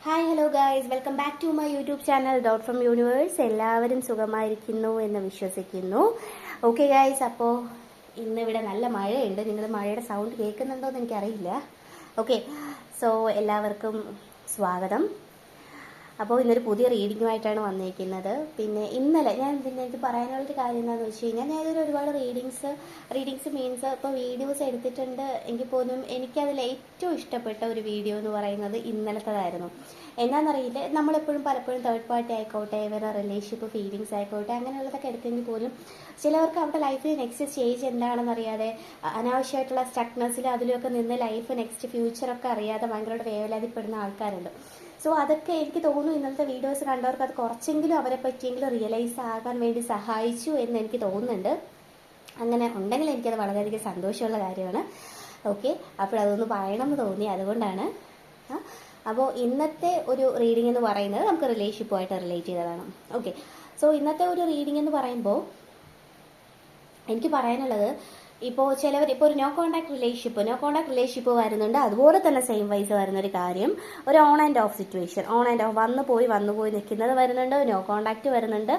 Hi hello guys, welcome back to my YouTube channel dot from universe. എല്ലാവരും സുഖമായിരിക്കുന്നു എന്ന് വിശ്വസിക്കുന്നു. ഓക്കെ ഗായ്സ്, അപ്പോൾ ഇന്നിവിടെ നല്ല മഴയുണ്ട്. നിങ്ങൾ മഴയുടെ സൗണ്ട് കേൾക്കുന്നുണ്ടോ എന്ന് എനിക്കറിയില്ല. ഓക്കെ, സോ എല്ലാവർക്കും സ്വാഗതം. അപ്പോൾ ഇന്നൊരു പുതിയ റീഡിങ്ങുമായിട്ടാണ് വന്നിരിക്കുന്നത്. പിന്നെ ഇന്നലെ എനിക്ക് പറയാനുള്ളൊരു കാര്യം എന്താണെന്ന് വെച്ച് കഴിഞ്ഞാൽ, ഞാനൊരു ഒരുപാട് റീഡിങ്സ് മീൻസ് ഇപ്പോൾ വീഡിയോസ് എടുത്തിട്ടുണ്ട് എങ്കിൽ പോലും എനിക്കതിൽ ഏറ്റവും ഇഷ്ടപ്പെട്ട ഒരു വീഡിയോ എന്ന് പറയുന്നത് ഇന്നലത്തേതായിരുന്നു. എന്നാണെന്നറിയില്ല, നമ്മളെപ്പോഴും പലപ്പോഴും തേർഡ് പാർട്ടി ആയിക്കോട്ടെ, വേറെ റിലേഷൻഷിപ്പ് ഫീലിങ്സ് ആയിക്കോട്ടെ, അങ്ങനെയുള്ളതൊക്കെ എടുത്തെങ്കിൽ പോലും ചിലവർക്ക് അവരുടെ ലൈഫിൽ നെക്സ്റ്റ് സ്റ്റേജ് എന്താണെന്നറിയാതെ അനാവശ്യമായിട്ടുള്ള സ്റ്റക്നെസ്സിൽ അതിലൊക്കെ നിന്ന് ലൈഫ് നെക്സ്റ്റ് ഫ്യൂച്ചറൊക്കെ അറിയാതെ ഭയങ്കരമായിട്ട് വേവലാതിപ്പെടുന്ന ആൾക്കാരുണ്ട്. സോ അതൊക്കെ എനിക്ക് തോന്നുന്നു ഇന്നലത്തെ വീഡിയോസ് കണ്ടവർക്ക് അത് കുറച്ചെങ്കിലും അവരെ പറ്റിയെങ്കിലും റിയലൈസ് ആകാൻ വേണ്ടി സഹായിച്ചു എന്ന് എനിക്ക് തോന്നുന്നുണ്ട്. അങ്ങനെ ഉണ്ടെങ്കിൽ എനിക്കത് വളരെയധികം സന്തോഷമുള്ള കാര്യമാണ്. ഓക്കെ, അപ്പോൾ അതൊന്ന് പറയണമെന്ന് തോന്നി, അതുകൊണ്ടാണ്. അപ്പോൾ ഇന്നത്തെ ഒരു റീഡിംഗ് എന്ന് പറയുന്നത് നമുക്ക് റിലേഷൻഷിപ്പുമായിട്ട് റിലേറ്റ് ചെയ്തതാണ്. ഓക്കെ, സോ ഇന്നത്തെ ഒരു റീഡിംഗ് എന്ന് പറയുമ്പോൾ എനിക്ക് പറയാനുള്ളത്, ഇപ്പോൾ ചിലവർ ഇപ്പോൾ ഒരു നോ കോണ്ടാക്ട് റിലേഷൻഷിപ്പ് വരുന്നുണ്ട്. അതുപോലെ തന്നെ സെയിം വൈസ് വരുന്നൊരു കാര്യം, ഒരു on and of situation, on and of വന്നു പോയി നിൽക്കുന്നത് വരുന്നുണ്ട്. നോ കോണ്ടാക്ട് വരുന്നുണ്ട്.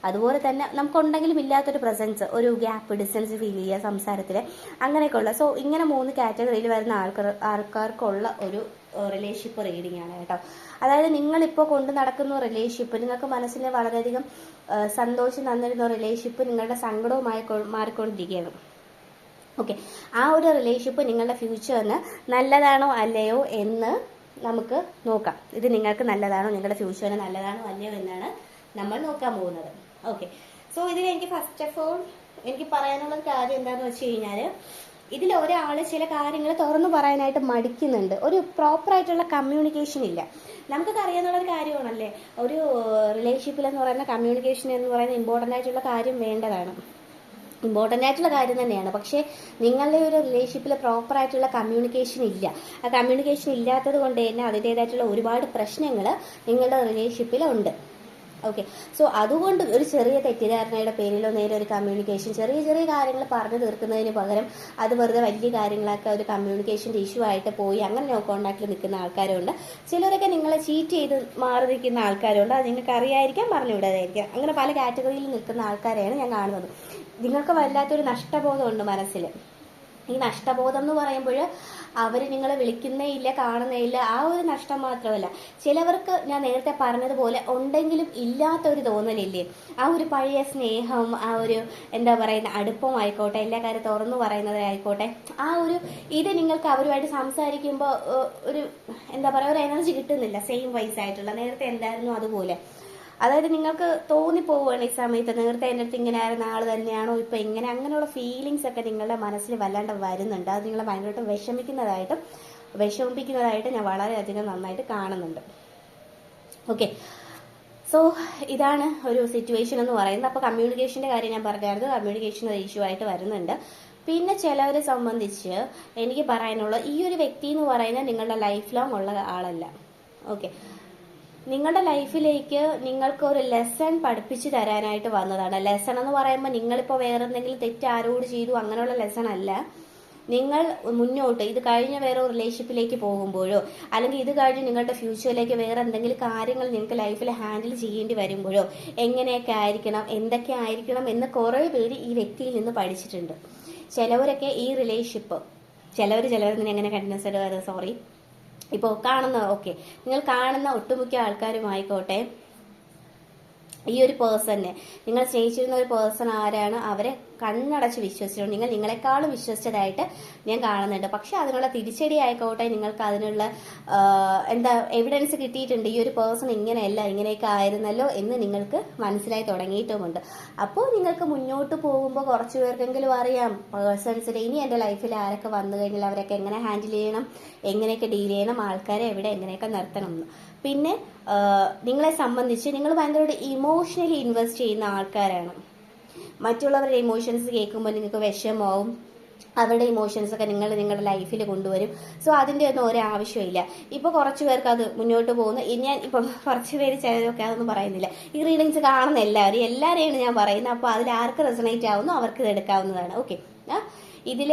അതുപോലെ തന്നെ നമുക്കുണ്ടെങ്കിലും ഇല്ലാത്തൊരു പ്രസൻസ്, ഒരു ഗ്യാപ്പ്, ഡിസ്റ്റൻസ് ഫീൽ ചെയ്യുക സംസാരത്തിൽ, അങ്ങനെയൊക്കെയുള്ള. സോ ഇങ്ങനെ 3 കാറ്റഗറിയിൽ വരുന്ന ആൾക്കാർക്കുള്ള ഒരു റിലേഷൻഷിപ്പ് റീഡിംഗ് ആണ് കേട്ടോ. അതായത് നിങ്ങളിപ്പോൾ കൊണ്ട് നടക്കുന്ന റിലേഷൻഷിപ്പ്, നിങ്ങൾക്ക് മനസ്സിൽ വളരെയധികം സന്തോഷം തന്നിരുന്ന റിലേഷൻഷിപ്പ് നിങ്ങളുടെ സങ്കടവുമായി മാറിക്കൊണ്ടിരിക്കുകയാണ്. ഓക്കെ, ആ ഒരു റിലേഷൻഷിപ്പ് നിങ്ങളുടെ ഫ്യൂച്ചറിന് നല്ലതാണോ അല്ലയോ എന്ന് നമുക്ക് നോക്കാം. ഇത് നിങ്ങൾക്ക് നല്ലതാണോ, നിങ്ങളുടെ ഫ്യൂച്ചറിന് നല്ലതാണോ അല്ലയോ എന്നാണ് നമ്മൾ നോക്കാൻ പോകുന്നത്. ഓക്കെ, സോ ഇതിൽ എനിക്ക് ഫസ്റ്റ് ഓഫ് ഓൾ എനിക്ക് പറയാനുള്ള കാര്യം എന്താണെന്ന് വെച്ച് കഴിഞ്ഞാൽ, ഇതിൽ ഒരാൾ ചില കാര്യങ്ങൾ തുറന്നു പറയാനായിട്ട് മടിക്കുന്നുണ്ട്. ഒരു പ്രോപ്പറായിട്ടുള്ള കമ്മ്യൂണിക്കേഷൻ ഇല്ല. നമുക്കൊക്കെ അറിയാവുന്നൊരു കാര്യമാണല്ലേ, ഒരു റിലേഷൻഷിപ്പിൽ എന്ന് പറയുന്ന കമ്മ്യൂണിക്കേഷൻ എന്ന് പറയുന്ന ഇമ്പോർട്ടൻ്റ് ആയിട്ടുള്ള കാര്യം വേണ്ടതാണ്, ഇമ്പോർട്ടൻ്റ് ആയിട്ടുള്ള കാര്യം തന്നെയാണ്. പക്ഷേ നിങ്ങളുടെ ഒരു റിലേഷൻഷിപ്പിൽ പ്രോപ്പറായിട്ടുള്ള കമ്മ്യൂണിക്കേഷൻ ഇല്ല. ആ കമ്മ്യൂണിക്കേഷൻ ഇല്ലാത്തത് കൊണ്ട് തന്നെ അതിൻ്റേതായിട്ടുള്ള ഒരുപാട് പ്രശ്നങ്ങൾ നിങ്ങളുടെ റിലേഷൻഷിപ്പിലുണ്ട്. ഓക്കെ, സോ അതുകൊണ്ട് ഒരു ചെറിയ തെറ്റിദ്ധാരണയുടെ പേരിലോ നേരെ ഒരു കമ്മ്യൂണിക്കേഷൻ, ചെറിയ ചെറിയ കാര്യങ്ങൾ പറഞ്ഞു തീർക്കുന്നതിന് പകരം അത് വെറുതെ വലിയ കാര്യങ്ങളൊക്കെ ഒരു കമ്മ്യൂണിക്കേഷൻ്റെ ഇഷ്യൂ ആയിട്ട് പോയി അങ്ങനെ നോ കോണ്ടാക്റ്റിൽ നിൽക്കുന്ന ആൾക്കാരുണ്ട്. ചിലരൊക്കെ നിങ്ങളെ ചീറ്റ് ചെയ്ത് മാറി നിൽക്കുന്ന ആൾക്കാരുണ്ട്. അത് നിങ്ങൾക്ക് അറിയാതിരിക്കാം, പറഞ്ഞുവിടാതായിരിക്കാം. അങ്ങനെ പല കാറ്റഗറിയിൽ നിൽക്കുന്ന ആൾക്കാരെയാണ് ഞാൻ കാണുന്നത്. നിങ്ങൾക്ക് വല്ലാത്തൊരു നഷ്ടബോധമുണ്ട് മനസ്സിൽ. ഈ നഷ്ടബോധം എന്ന് പറയുമ്പോൾ അവർ നിങ്ങളെ വിളിക്കുന്നേ ഇല്ല, കാണുന്നേ ഇല്ല. ആ ഒരു നഷ്ടം മാത്രമല്ല, ചിലവർക്ക് ഞാൻ നേരത്തെ പറഞ്ഞതുപോലെ ഉണ്ടെങ്കിലും ഇല്ലാത്തൊരു തോന്നലില്ലേ, ആ ഒരു പഴയ സ്നേഹം, ആ ഒരു എന്താ പറയുന്ന അടുപ്പമായിക്കോട്ടെ, എല്ലാ കാര്യം തുറന്നു പറയുന്നതായിക്കോട്ടെ, ആ ഒരു ഇത് നിങ്ങൾക്ക് അവരുമായിട്ട് സംസാരിക്കുമ്പോൾ ഒരു എന്താ പറയുക, ഒരു എനർജി കിട്ടുന്നില്ല. സെയിം വൈസ് ആയിട്ടുള്ള നേരത്തെ എന്തായിരുന്നു അതുപോലെ. അതായത് നിങ്ങൾക്ക് തോന്നിപ്പോവുകയാണ് ഈ സമയത്ത്, നേരത്തെ എൻ്റെ അടുത്ത് ഇങ്ങനെ ആയിരുന്ന ആൾ തന്നെയാണോ ഇപ്പം ഇങ്ങനെ, അങ്ങനെയുള്ള ഫീലിങ്സ് ഒക്കെ നിങ്ങളുടെ മനസ്സിൽ വല്ലാണ്ട് വരുന്നുണ്ട്. അത് നിങ്ങളെ ഭയങ്കരമായിട്ട് വിഷമിപ്പിക്കുന്നതായിട്ട് ഞാൻ വളരെയധികം നന്നായിട്ട് കാണുന്നുണ്ട്. ഓക്കെ, സോ ഇതാണ് ഒരു സിറ്റുവേഷൻ എന്ന് പറയുന്നത്. അപ്പോൾ കമ്മ്യൂണിക്കേഷൻ്റെ കാര്യം ഞാൻ പറഞ്ഞായിരുന്നു, കമ്മ്യൂണിക്കേഷൻ ഒരു ഇഷ്യൂ ആയിട്ട് വരുന്നുണ്ട്. പിന്നെ ചിലവരെ സംബന്ധിച്ച് എനിക്ക് പറയാനുള്ള, ഈ ഒരു വ്യക്തി എന്ന് പറയുന്നത് നിങ്ങളുടെ ലൈഫ് ലോങ് ഉള്ള ആളല്ല. ഓക്കെ, നിങ്ങളുടെ ലൈഫിലേക്ക് നിങ്ങൾക്ക് ഒരു ലെസൺ പഠിപ്പിച്ച് തരാനായിട്ട് വന്നതാണ്. ലെസൺ എന്ന് പറയുമ്പോൾ നിങ്ങളിപ്പോൾ വേറെ എന്തെങ്കിലും തെറ്റ് ആരോട് ചെയ്തു അങ്ങനെയുള്ള ലെസൺ അല്ല. നിങ്ങൾ മുന്നോട്ട് ഇത് കഴിഞ്ഞ വേറെ റിലേഷൻഷിപ്പിലേക്ക് പോകുമ്പോഴോ, അല്ലെങ്കിൽ ഇത് കഴിഞ്ഞ് നിങ്ങളുടെ ഫ്യൂച്ചറിലേക്ക് വേറെ എന്തെങ്കിലും കാര്യങ്ങൾ നിങ്ങൾക്ക് ലൈഫിൽ ഹാൻഡിൽ ചെയ്യേണ്ടി വരുമ്പോഴോ എങ്ങനെയൊക്കെ ആയിരിക്കണം, എന്തൊക്കെ ആയിരിക്കണം എന്ന് കുറേ പേര് ഈ വ്യക്തിയിൽ നിന്ന് പഠിച്ചിട്ടുണ്ട്. ചിലവരൊക്കെ ഈ റിലേഷൻഷിപ്പ്, ചിലവർ എങ്ങനെ കണ്ടിന്യൂസ് സോറി ഇപ്പോൾ കാണുന്ന, ഓക്കെ, നിങ്ങൾ കാണുന്ന ഒട്ടുമിക്ക ആൾക്കാരുമായിക്കോട്ടെ, ഈ ഒരു പേഴ്സണെ നിങ്ങൾ സ്നേഹിച്ചിരുന്ന ഒരു പേഴ്സൺ ആരാണ്, അവരെ കണ്ണടച്ച് വിശ്വസിച്ചിട്ടുണ്ട്. നിങ്ങളെക്കാളും വിശ്വസിച്ചതായിട്ട് ഞാൻ കാണുന്നുണ്ട്. പക്ഷെ അതിനുള്ള തിരിച്ചടി ആയിക്കോട്ടെ, നിങ്ങൾക്ക് അതിനുള്ള എന്താ എവിഡൻസ് കിട്ടിയിട്ടുണ്ട്. ഈ ഒരു പേഴ്സൺ ഇങ്ങനെയല്ല, ഇങ്ങനെയൊക്കെ ആയിരുന്നല്ലോ എന്ന് നിങ്ങൾക്ക് മനസ്സിലായി തുടങ്ങിയിട്ടുമുണ്ട്. അപ്പോൾ നിങ്ങൾക്ക് മുന്നോട്ട് പോകുമ്പോൾ കുറച്ച് പേർക്കെങ്കിലും അറിയാം പേഴ്സൺസിന് ഇനി എൻ്റെ ലൈഫിൽ ആരൊക്കെ വന്നു കഴിഞ്ഞാൽ അവരൊക്കെ എങ്ങനെ ഹാൻഡിൽ ചെയ്യണം, എങ്ങനെയൊക്കെ ഡീൽ ചെയ്യണം, ആൾക്കാരെ എവിടെ എങ്ങനെയൊക്കെ നിർത്തണം എന്ന്. പിന്നെ നിങ്ങളെ സംബന്ധിച്ച് നിങ്ങൾ ഭയങ്കരമായിട്ട് ഇമോഷണലി ഇൻവെസ്റ്റ് ചെയ്യുന്ന ആൾക്കാരാണ്. മറ്റുള്ളവരുടെ ഇമോഷൻസ് കേൾക്കുമ്പോൾ നിങ്ങൾക്ക് വിഷമമാവും, അവരുടെ ഇമോഷൻസ് ഒക്കെ നിങ്ങളുടെ ലൈഫിൽ കൊണ്ടുവരും. സോ അതിൻ്റെ ഒന്നും ഒരാവശ്യമില്ല. ഇപ്പോൾ കുറച്ച് പേർക്ക് അത് മുന്നോട്ട് പോകുന്നു. ഞാൻ ഇപ്പം കുറച്ച് പേര് ചിലരൊക്കെ അതൊന്നും പറയുന്നില്ല. ഈ റീഡിങ്സ് കാണുന്ന എല്ലാവരെയാണ് ഞാൻ പറയുന്നത്. അപ്പോൾ അതിൽ ആർക്ക് റെസണേറ്റ് ആവുന്നു അവർക്ക് ഇത് എടുക്കാവുന്നതാണ്. ഓക്കെ, ഇതിൽ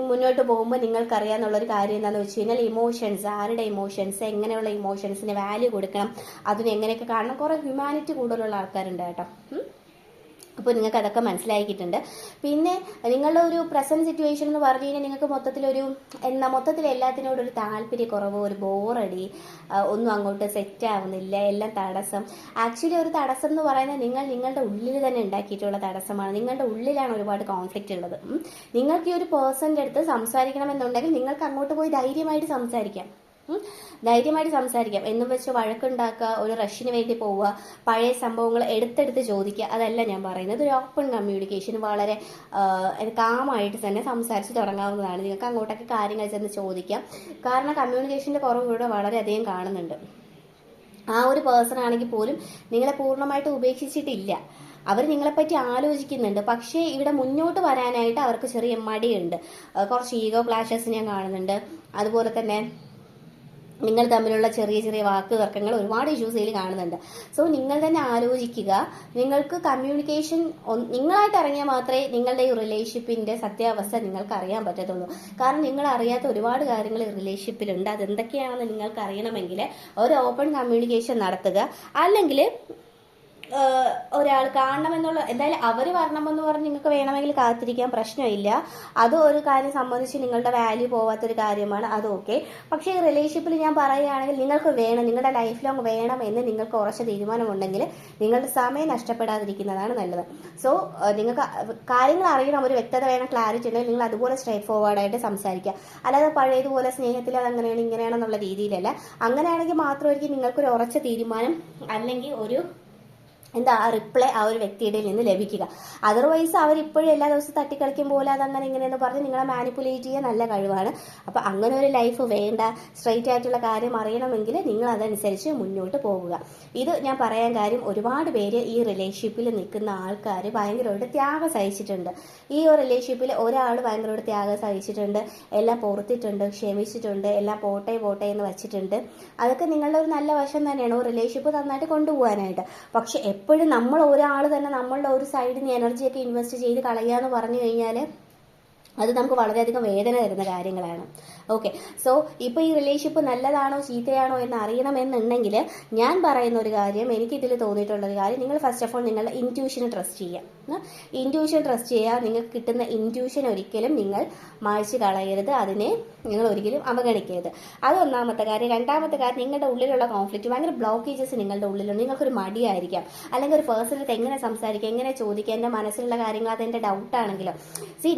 മുന്നോട്ട് പോകുമ്പോൾ നിങ്ങൾക്കറിയാമെന്നുള്ളൊരു കാര്യം എന്താണെന്ന് വെച്ച് കഴിഞ്ഞാൽ ഇമോഷൻസ്, ആരുടെ ഇമോഷൻസ്, എങ്ങനെയുള്ള ഇമോഷൻസിന് വാല്യൂ കൊടുക്കണം, അതിന് എങ്ങനെയൊക്കെ കാണണം. കുറേ ഹ്യൂമാനിറ്റി കൂടുതലുള്ള ആൾക്കാരുണ്ട് കേട്ടോ. അപ്പോൾ നിങ്ങൾക്ക് അതൊക്കെ മനസ്സിലാക്കിയിട്ടുണ്ട്. പിന്നെ നിങ്ങളുടെ ഒരു പ്രസന്റ് സിറ്റുവേഷൻ എന്ന് പറഞ്ഞു കഴിഞ്ഞാൽ നിങ്ങൾക്ക് മൊത്തത്തിൽ എല്ലാത്തിനോടൊരു താല്പര്യക്കുറവ്, ഒരു ബോറടി, ഒന്നും അങ്ങോട്ട് സെറ്റ് ആവുന്നില്ല, എല്ലാം തടസ്സം. ആക്ച്വലി ഒരു തടസ്സം എന്ന് പറയുന്നത് നിങ്ങളുടെ ഉള്ളിൽ തന്നെ ഉണ്ടാക്കിയിട്ടുള്ള തടസ്സമാണ്. നിങ്ങളുടെ ഉള്ളിലാണ് ഒരുപാട് കോൺഫ്ലിക്റ്റ് ഉള്ളത്. നിങ്ങൾക്ക് ഈ ഒരു പേഴ്സൻ്റെ അടുത്ത് സംസാരിക്കണമെന്നുണ്ടെങ്കിൽ നിങ്ങൾക്ക് അങ്ങോട്ട് പോയി ധൈര്യമായിട്ട് സംസാരിക്കാം. എന്നും വെച്ച് വഴക്കുണ്ടാക്കുക, ഒരു റഷിന് വേണ്ടി പോവുക, പഴയ സംഭവങ്ങൾ എടുത്തെടുത്ത് ചോദിക്കുക, അതല്ല ഞാൻ പറയുന്നത്. ഒരു ഓപ്പൺ കമ്മ്യൂണിക്കേഷൻ വളരെ കാമായിട്ട് തന്നെ സംസാരിച്ച് തുടങ്ങാവുന്നതാണ്. നിങ്ങൾക്ക് അങ്ങോട്ടൊക്കെ കാര്യങ്ങൾ ചെന്ന് ചോദിക്കാം. കാരണം കമ്മ്യൂണിക്കേഷൻ്റെ കുറവ് ഇവിടെ വളരെയധികം കാണുന്നുണ്ട്. ആ ഒരു പേഴ്സൺ ആണെങ്കിൽ പോലും നിങ്ങളെ പൂർണ്ണമായിട്ട് ഉപേക്ഷിച്ചിട്ടില്ല. അവർ നിങ്ങളെപ്പറ്റി ആലോചിക്കുന്നുണ്ട്. പക്ഷേ ഇവിടെ മുന്നോട്ട് വരാനായിട്ട് അവർക്ക് ചെറിയ മടിയുണ്ട്. കുറച്ച് ഈഗോ ക്ലാഷസ് ഞാൻ കാണുന്നുണ്ട്. അതുപോലെ തന്നെ നിങ്ങൾ തമ്മിലുള്ള ചെറിയ ചെറിയ വാക്ക് തർക്കങ്ങൾ, ഒരുപാട് ഇഷ്യൂസ് ഇതിൽ കാണുന്നുണ്ട്. സോ നിങ്ങൾ തന്നെ ആലോചിക്കുക. നിങ്ങൾക്ക് കമ്മ്യൂണിക്കേഷൻ നിങ്ങളായിട്ട് ഇറങ്ങിയാൽ മാത്രമേ നിങ്ങളുടെ ഈ റിലേഷൻഷിപ്പിന്റെ സത്യാവസ്ഥ നിങ്ങൾക്ക് അറിയാൻ പറ്റത്തുള്ളൂ. കാരണം നിങ്ങൾ അറിയാത്ത ഒരുപാട് കാര്യങ്ങൾ ഈ റിലേഷൻഷിപ്പിലുണ്ട്. അതെന്തൊക്കെയാണെന്ന് നിങ്ങൾക്ക് അറിയണമെങ്കിൽ ഒരു ഓപ്പൺ കമ്മ്യൂണിക്കേഷൻ നടത്തുക. അല്ലെങ്കിൽ ഒരാൾ കാണണമെന്നുള്ള, എന്തായാലും അവർ വരണമെന്ന് പറഞ്ഞ് നിങ്ങൾക്ക് വേണമെങ്കിൽ കാത്തിരിക്കാൻ, പ്രശ്നമില്ല. അത് ഒരു കാര്യം സംബന്ധിച്ച് നിങ്ങളുടെ വാല്യൂ പോവാത്തൊരു കാര്യമാണ്, അത് ഓക്കെ. പക്ഷേ ഈ റിലേഷൻഷിപ്പിൽ ഞാൻ പറയുകയാണെങ്കിൽ നിങ്ങൾക്ക് വേണം, നിങ്ങളുടെ ലൈഫ് ലോങ് വേണം എന്ന് നിങ്ങൾക്ക് ഉറച്ച തീരുമാനമുണ്ടെങ്കിൽ നിങ്ങളുടെ സമയം നഷ്ടപ്പെടാതിരിക്കുന്നതാണ് നല്ലത്. സോ നിങ്ങൾക്ക് കാര്യങ്ങൾ അറിയണം, ഒരു വ്യക്തത വേണം, ക്ലാരിറ്റി ഉണ്ടെങ്കിൽ നിങ്ങൾ അതുപോലെ സ്ട്രേറ്റ് ഫോർവേഡായിട്ട് സംസാരിക്കുക. അല്ലാതെ പഴയതുപോലെ സ്നേഹത്തിൽ അത് അങ്ങനെയാണ് ഇങ്ങനെയാണെന്നുള്ള രീതിയിലല്ല. അങ്ങനെയാണെങ്കിൽ മാത്രമായിരിക്കും നിങ്ങൾക്കൊരു ഉറച്ച തീരുമാനം അല്ലെങ്കിൽ ഒരു റിപ്ലൈ ആ ഒരു വ്യക്തിയുടെ നിന്ന് ലഭിക്കുക. അതർവൈസ് അവരിപ്പോഴും എല്ലാ ദിവസവും തട്ടിക്കളിക്കും പോലെ അതങ്ങനെ ഇങ്ങനെയെന്ന് പറഞ്ഞ് നിങ്ങളെ മാനിപ്പുലേറ്റ് ചെയ്യാൻ നല്ല കഴിവാണ്. അപ്പോൾ അങ്ങനെ ഒരു ലൈഫ് വേണ്ട. സ്ട്രെയിറ്റ് ആയിട്ടുള്ള കാര്യം അറിയണമെങ്കിൽ നിങ്ങൾ അതനുസരിച്ച് മുന്നോട്ട് പോകുക. ഇത് ഞാൻ പറയാൻ കാര്യം, ഒരുപാട് പേര് ഈ റിലേഷൻഷിപ്പിൽ നിൽക്കുന്ന ആൾക്കാർ ഭയങ്കരമായിട്ട് ത്യാഗം സഹിച്ചിട്ടുണ്ട്. ഈ ഒരു റിലേഷൻഷിപ്പിൽ ഒരാൾ ഭയങ്കരമായിട്ട് ത്യാഗം സഹിച്ചിട്ടുണ്ട്, എല്ലാം പൊറത്തിട്ടുണ്ട്, ക്ഷമിച്ചിട്ടുണ്ട്, എല്ലാം പോട്ടെ എന്ന് വെച്ചിട്ടുണ്ട്. അതൊക്കെ നിങ്ങളുടെ ഒരു നല്ല വശം തന്നെയാണ്, ഒരു റിലേഷൻഷിപ്പ് നന്നായിട്ട് കൊണ്ടുപോകാനായിട്ട്. പക്ഷെ എപ്പോഴും നമ്മൾ ഒരാൾ തന്നെ നമ്മളുടെ ഒരു സൈഡിൽ നിന്ന് എനർജിയൊക്കെ ഇൻവെസ്റ്റ് ചെയ്ത് കളയുക എന്ന് പറഞ്ഞു കഴിഞ്ഞാൽ അത് നമുക്ക് വളരെയധികം വേദന തരുന്ന കാര്യങ്ങളാണ്. ഓക്കെ, സോ ഇപ്പോൾ ഈ റിലേഷൻഷിപ്പ് നല്ലതാണോ ചീത്തയാണോ എന്ന് അറിയണമെന്നുണ്ടെങ്കിൽ ഞാൻ പറയുന്ന ഒരു കാര്യം, എനിക്കിതിൽ തോന്നിയിട്ടുള്ളൊരു കാര്യം, നിങ്ങൾ ഫസ്റ്റ് ഓഫ് ഓൾ നിങ്ങളുടെ ഇൻറ്റ്യൂഷനെ ട്രസ്റ്റ് ചെയ്യുക. ഇൻറ്റ്യൂഷൻ ട്രസ്റ്റ് ചെയ്യുക. നിങ്ങൾക്ക് കിട്ടുന്ന ഇൻറ്റ്യൂഷൻ ഒരിക്കലും നിങ്ങൾ മായ്ച്ച് കളയരുത്, അതിനെ നിങ്ങൾ ഒരിക്കലും അവഗണിക്കരുത്. അത് ഒന്നാമത്തെ കാര്യം. രണ്ടാമത്തെ കാര്യം, നിങ്ങളുടെ ഉള്ളിലുള്ള കോൺഫ്ലിക്റ്റ്, ഭയങ്കര ബ്ലോക്കേജസ് നിങ്ങളുടെ ഉള്ളിലുണ്ട്. നിങ്ങൾക്കൊരു മടിയായിരിക്കാം, അല്ലെങ്കിൽ ഒരു പേഴ്സണൽ എങ്ങനെ സംസാരിക്കുക, എങ്ങനെ ചോദിക്കുക, എൻ്റെ മനസ്സിലുള്ള കാര്യങ്ങൾ അതെൻ്റെ ഡൗട്ടാണെങ്കിലും,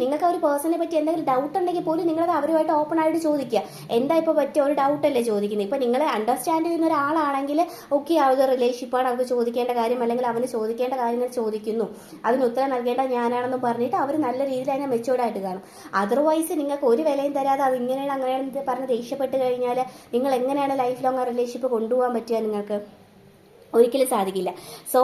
നിങ്ങൾക്ക് ഒരു പേഴ്സണിനെ പറ്റി എന്തെങ്കിലും ഡൗട്ട് ഉണ്ടെങ്കിൽ പോലും നിങ്ങളത് അവരുമായിട്ട് ഓപ്പൺ ആയിട്ട് ചോദിക്കുക. എന്താ ഇപ്പോൾ പറ്റിയ ഒരു ഡൗട്ടല്ലേ ചോദിക്കുന്നത്. ഇപ്പോൾ നിങ്ങൾ അണ്ടർസ്റ്റാൻഡ് ചെയ്യുന്ന ഒരാളാണെങ്കിൽ ഓക്കെ, ആ ഒരു റിലേഷൻഷിപ്പാണ്, അവർക്ക് ചോദിക്കേണ്ട കാര്യം അല്ലെങ്കിൽ അവന് ചോദിക്കേണ്ട കാര്യങ്ങൾ ചോദിക്കുന്നു, അതിന് ഉത്തരം നൽകേണ്ട ഞാനാണെന്ന് പറഞ്ഞിട്ട് അവർ നല്ല രീതിയിൽ അതിനെ മെച്ചൂർഡായിട്ട് കാണും. അതർവൈസ് നിങ്ങൾക്ക് ഒരു വിലയും തരാതെ അത് ഇങ്ങനെയാണ് അങ്ങനെയാണെന്ന് പറഞ്ഞ് ദേഷ്യപ്പെട്ട് കഴിഞ്ഞാൽ നിങ്ങൾ എങ്ങനെയാണ് ലൈഫ് ലോങ് ആ റിലേഷൻഷിപ്പ് കൊണ്ടുപോകാൻ പറ്റുക? നിങ്ങൾക്ക് ഒരിക്കലും സാധിക്കില്ല. സോ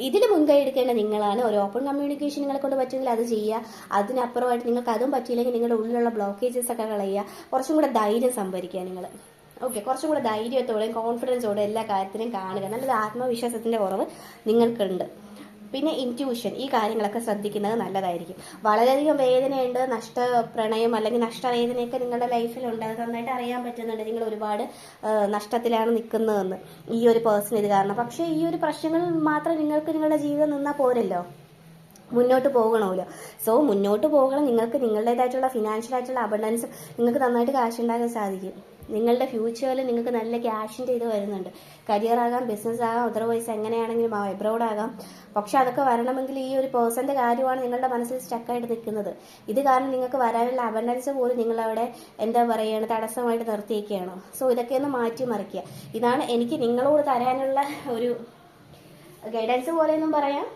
ഇതിൽ മുൻകൈ എടുക്കേണ്ട നിങ്ങളാണ്. ഒരു ഓപ്പൺ കമ്മ്യൂണിക്കേഷൻ നിങ്ങളെ കൊണ്ട് പറ്റുമെങ്കിൽ അത് ചെയ്യുക. അതിനപ്പുറമായിട്ട് നിങ്ങൾക്ക് അതും പറ്റിയില്ലെങ്കിൽ നിങ്ങളുടെ ഉള്ളിലുള്ള ബ്ലോക്കേജസ് ഒക്കെ കളയുക. കുറച്ചും കൂടെ ധൈര്യം സംഭരിക്കുക നിങ്ങൾ. ഓക്കെ, കുറച്ചും കൂടെ ധൈര്യത്തോടെയും കോൺഫിഡൻസോടെ എല്ലാ കാര്യത്തിനും കാണുക. നല്ലൊരു ആത്മവിശ്വാസത്തിൻ്റെ കുറവ് നിങ്ങൾക്കുണ്ട്. പിന്നെ ഇൻറ്റ്യൂഷൻ, ഈ കാര്യങ്ങളൊക്കെ ശ്രദ്ധിക്കുന്നത് നല്ലതായിരിക്കും. വളരെയധികം വേദനയുണ്ട്, പ്രണയം അല്ലെങ്കിൽ നഷ്ടവേദനയൊക്കെ നിങ്ങളുടെ ലൈഫിലുണ്ട്, അത് നന്നായിട്ട് അറിയാൻ പറ്റുന്നുണ്ട്. നിങ്ങൾ ഒരുപാട് നഷ്ടത്തിലാണ് നിൽക്കുന്നതെന്ന് ഈ ഒരു പേഴ്സൺ ഇത് കാരണം. പക്ഷേ ഈ ഒരു പ്രശ്നങ്ങൾ മാത്രം നിങ്ങൾക്ക് നിങ്ങളുടെ ജീവിതം നിന്നാൽ പോരല്ലോ, മുന്നോട്ട് പോകണമല്ലോ. സോ മുന്നോട്ട് പോകണം. നിങ്ങൾക്ക് നിങ്ങളുടേതായിട്ടുള്ള ഫിനാൻഷ്യൽ ആയിട്ടുള്ള അബണ്ടൻസ്, നിങ്ങൾക്ക് നന്നായിട്ട് കാശ് ഉണ്ടാക്കാൻ സാധിക്കും. നിങ്ങളുടെ ഫ്യൂച്ചറിൽ നിങ്ങൾക്ക് നല്ല ക്യാഷിൻ്റെ ഇത് വരുന്നുണ്ട്. കരിയർ ആകാം, ബിസിനസ് ആകാം, അതർവൈസ് എങ്ങനെയാണെങ്കിലും എബ്രോഡ് ആകാം. പക്ഷെ അതൊക്കെ വരണമെങ്കിൽ ഈ ഒരു പേഴ്സൻ്റെ കാര്യമാണ് നിങ്ങളുടെ മനസ്സിൽ സ്റ്റക്കായിട്ട് നിൽക്കുന്നത്. ഇത് കാരണം നിങ്ങൾക്ക് വരാനുള്ള അബണ്ടൻസ് പോലും നിങ്ങളവിടെ എന്താ പറയുകയാണ്, തടസ്സമായിട്ട് നിർത്തിയേക്കുകയാണ്. സോ ഇതൊക്കെ ഒന്ന് മാറ്റിമറിക്കുക. ഇതാണ് എനിക്ക് നിങ്ങളോട് തരാനുള്ള ഒരു ഗൈഡൻസ് പോലെയൊന്നും പറയാം.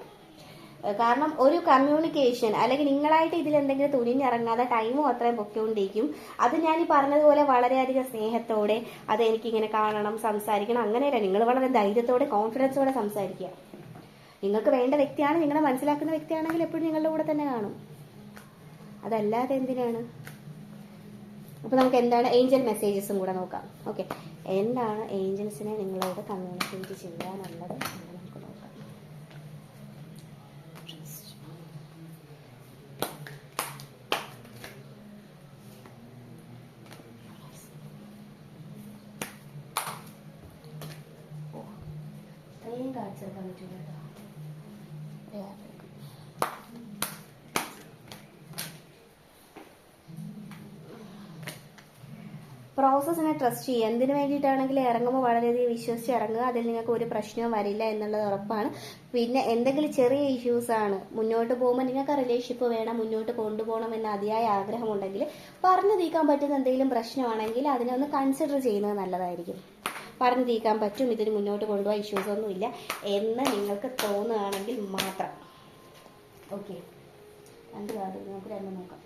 കാരണം ഒരു കമ്മ്യൂണിക്കേഷൻ അല്ലെങ്കിൽ നിങ്ങളായിട്ട് ഇതിൽ എന്തെങ്കിലും തുനിഞ്ഞിറങ്ങാതെ ടൈമും അത്രയും പൊക്കിക്കൊണ്ടിരിക്കും. അത് ഞാൻ ഈ പറഞ്ഞതുപോലെ വളരെയധികം സ്നേഹത്തോടെ അത് എനിക്കിങ്ങനെ കാണണം, സംസാരിക്കണം, അങ്ങനെയല്ല. നിങ്ങൾ വളരെ ധൈര്യത്തോടെ കോൺഫിഡൻസോടെ സംസാരിക്കുക. നിങ്ങൾക്ക് വേണ്ട വ്യക്തിയാണ്, നിങ്ങളെ മനസ്സിലാക്കുന്ന വ്യക്തിയാണെങ്കിൽ എപ്പോഴും നിങ്ങളുടെ കൂടെ തന്നെ കാണും. അതല്ലാതെ എന്തിനാണ്? അപ്പോൾ നമുക്ക് എന്താണ് ഏഞ്ചൽ മെസ്സേജസും കൂടെ നോക്കാം. ഓക്കെ, എന്താണ് ഏഞ്ചൽസിനെ നിങ്ങളോട് കമ്മ്യൂണിക്കേറ്റ് ചെയ്യാനുള്ളത്? കാണിച്ചു തരാൻ പറ്റില്ല കേട്ടോ. പ്രോസസ്സിനെ ട്രസ്റ്റ് ചെയ്യുക. എന്തിനു വേണ്ടിയിട്ടാണെങ്കിലും ഇറങ്ങുമ്പോൾ വളരെയധികം വിശ്വസിച്ച് ഇറങ്ങുക. അതിൽ നിങ്ങൾക്ക് ഒരു പ്രശ്നവും വരില്ല എന്നുള്ളത് ഉറപ്പാണ്. പിന്നെ എന്തെങ്കിലും ചെറിയ ഇഷ്യൂസാണ് മുന്നോട്ട് പോകുമ്പോൾ നിങ്ങൾക്ക് ആ റിലേഷൻഷിപ്പ് വേണം, മുന്നോട്ട് കൊണ്ടുപോകണം എന്ന അതിയായ ആഗ്രഹമുണ്ടെങ്കിൽ പറഞ്ഞു തീർക്കാൻ പറ്റുന്ന എന്തെങ്കിലും പ്രശ്നമാണെങ്കിൽ അതിനെ ഒന്ന് കൺസിഡർ ചെയ്യുന്നത് നല്ലതായിരിക്കും. പറഞ്ഞു തീർക്കാൻ പറ്റും, ഇതിന് മുന്നോട്ട് കൊണ്ടുപോകാൻ ഇഷ്യൂസൊന്നുമില്ല എന്ന് നിങ്ങൾക്ക് തോന്നുകയാണെങ്കിൽ മാത്രം. ഓക്കെ, രണ്ട് കാർഡ് നമുക്ക് രണ്ട് നോക്കാം.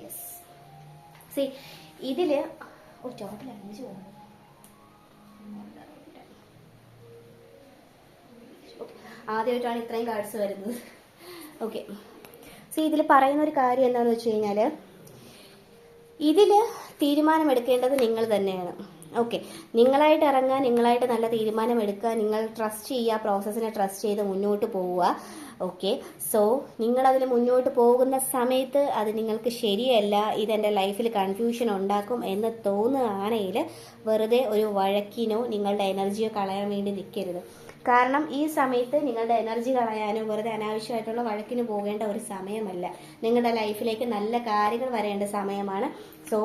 യെസ്, സി ഇതിൽ ടോട്ടൽ 5 കാർഡ്. ആദ്യമായിട്ടാണ് ഇത്രയും കാർഡ്സ് വരുന്നത്. ഓക്കെ, സി ഇതിൽ പറയുന്ന ഒരു കാര്യം എന്താണെന്ന് വെച്ച് കഴിഞ്ഞാൽ ഇതിൽ തീരുമാനമെടുക്കേണ്ടത് നിങ്ങൾ തന്നെയാണ്. ഓക്കെ, നിങ്ങളായിട്ട് ഇറങ്ങുക, നിങ്ങളായിട്ട് നല്ല തീരുമാനമെടുക്കുക, നിങ്ങൾ ട്രസ്റ്റ് ചെയ്യുക, പ്രോസസ്സിനെ ട്രസ്റ്റ് ചെയ്ത് മുന്നോട്ട് പോവുക. ഓക്കെ, സോ നിങ്ങളതിൽ മുന്നോട്ട് പോകുന്ന സമയത്ത് അത് നിങ്ങൾക്ക് ശരിയല്ല, ഇതെൻ്റെ ലൈഫിൽ കൺഫ്യൂഷൻ ഉണ്ടാക്കും എന്ന് തോന്നുകയാണെങ്കിൽ വെറുതെ ഒരു വഴക്കിനോ നിങ്ങളുടെ എനർജിയോ കളയാൻ വേണ്ടി നിൽക്കരുത്. കാരണം ഈ സമയത്ത് നിങ്ങളുടെ എനർജി കളയാനോ വെറുതെ അനാവശ്യമായിട്ടുള്ള വഴക്കിന് പോകേണ്ട ഒരു സമയമല്ല. നിങ്ങളുടെ ലൈഫിലേക്ക് നല്ല കാര്യങ്ങൾ വരേണ്ട സമയമാണ്. സോ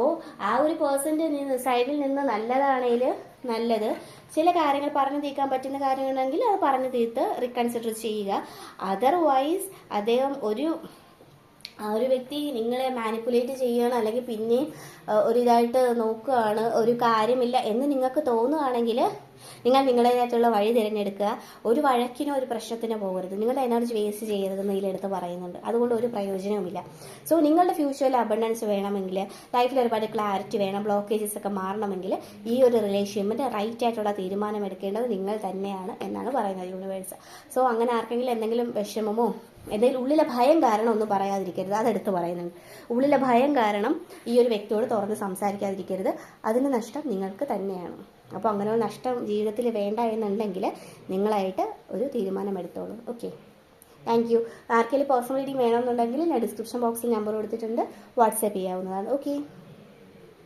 ആ ഒരു പേഴ്സൻ്റെ സൈഡിൽ നിന്ന് നല്ലതാണെങ്കിൽ നല്ലത്, ചില കാര്യങ്ങൾ പറഞ്ഞു തീർക്കാൻ പറ്റുന്ന കാര്യങ്ങളുണ്ടെങ്കിൽ അത് പറഞ്ഞു തീർത്ത് റീകൺസിഡർ ചെയ്യുക. അതർവൈസ് അദ്ദേഹം ആ ഒരു വ്യക്തി നിങ്ങളെ മാനിപ്പുലേറ്റ് ചെയ്യുകയാണ്, അല്ലെങ്കിൽ പിന്നെയും ഒരു ഇതായിട്ട് നോക്കുകയാണ്, ഒരു കാര്യമില്ല എന്ന് നിങ്ങൾക്ക് തോന്നുകയാണെങ്കിൽ നിങ്ങൾ നിങ്ങളുടേതായിട്ടുള്ള വഴി തിരഞ്ഞെടുക്കുക. ഒരു വഴക്കിനോ ഒരു പ്രശ്നത്തിനോ പോകരുത്. നിങ്ങളുടെ എനർജി വേസ്റ്റ് ചെയ്യരുതെന്ന് ഇതിലെടുത്ത് പറയുന്നുണ്ട്. അതുകൊണ്ട് ഒരു പ്രയോജനവുമില്ല. സോ നിങ്ങളുടെ ഫ്യൂച്ചറിൽ അബണ്ടൻസ് വേണമെങ്കിൽ, ലൈഫിൽ ഒരുപാട് ക്ലാരിറ്റി വേണം, ബ്ലോക്കേജസ് ഒക്കെ മാറണമെങ്കിൽ ഈ ഒരു റിലേഷൻഷിപ്പിൻ്റെ റൈറ്റ് ആയിട്ടുള്ള തീരുമാനം എടുക്കേണ്ടത് നിങ്ങൾ തന്നെയാണ് എന്നാണ് പറയുന്നത് യൂണിവേഴ്സ്. സോ അങ്ങനെ ആർക്കെങ്കിലും എന്തെങ്കിലും വിഷമമോ എന്തെങ്കിലും ഉള്ളിലെ ഭയം കാരണം ഒന്നും പറയാതിരിക്കരുത്. അതെടുത്ത് പറയുന്നുണ്ട്. ഉള്ളിലെ ഭയം കാരണം ഈ ഒരു വ്യക്തിയോട് തുറന്ന് സംസാരിക്കാതിരിക്കരുത്. അതിന് നഷ്ടം നിങ്ങൾക്ക് തന്നെയാണ്. അപ്പോൾ അങ്ങനെ ഒരു നഷ്ടം ജീവിതത്തിൽ വേണ്ട എന്നുണ്ടെങ്കിൽ നിങ്ങളായിട്ട് ഒരു തീരുമാനമെടുത്തോളൂ. Okay, thank you. ആർക്കെങ്കിലും പേഴ്സണൽ റീഡിംഗ് വേണമെന്നുണ്ടെങ്കിൽ ഞാൻ ഡിസ്ക്രിപ്ഷൻ ബോക്സിൽ നമ്പർ കൊടുത്തിട്ടുണ്ട്, വാട്സാപ്പ് ചെയ്യാവുന്നതാണ്. ഓക്കെ.